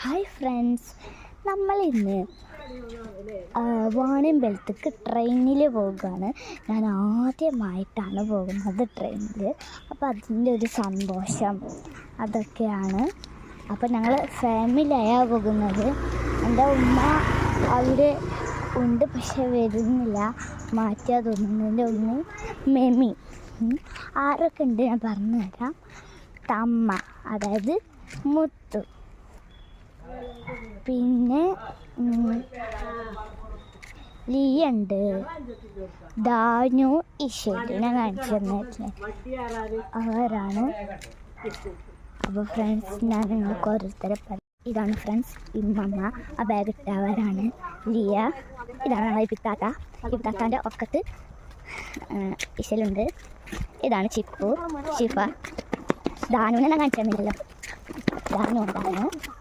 Hi friends, നമ്മളിന്ന് വാണിയമ്പലത്തേക്ക് ട്രെയിനിൽ പോകുകയാണ്. ഞാൻ ആദ്യമായിട്ടാണ് പോകുന്നത് ട്രെയിനിൽ. അപ്പോൾ അതിൻ്റെ ഒരു സന്തോഷം അതൊക്കെയാണ്. അപ്പോൾ ഞങ്ങൾ ഫാമിലിയായാണ് പോകുന്നത്. എൻ്റെ ഉമ്മ അവിടെ ഉണ്ട്, പക്ഷെ വരുന്നില്ല, മാറ്റിയാൽ തോന്നുന്നു. എൻ്റെ ഉമ്മ മെമി ആരൊക്കെ ഉണ്ട് ഞാൻ പറഞ്ഞു തരാം. തമ്മ, അതായത് മുത്തു, പിന്നെ ലിയുണ്ട്, ദാനു, ഇഷേട്ട് ഞാൻ കാണിച്ചു തന്നിട്ടില്ലേ, അവരാണ്. അപ്പോൾ ഫ്രണ്ട്സ്, ഞാൻ നിങ്ങൾക്ക് ഓരോരുത്തരെ ഇതാണ് ഫ്രണ്ട്സ് ഇമ്മമ്മ, ആ ബാഗ് ഇട്ടവരാണ് ലിയ. ഇതാണ് ഇപ്പിത്താത്ത, ഇപ്പിത്താത്താൻ്റെ ഒക്കത്ത് ഇശലുണ്ട്. ഇതാണ് ചിപ്പു, ഷിഫ. ദാനുവിനെ ഞാൻ കാണിച്ചു തന്നില്ലല്ലോ, ദാനു.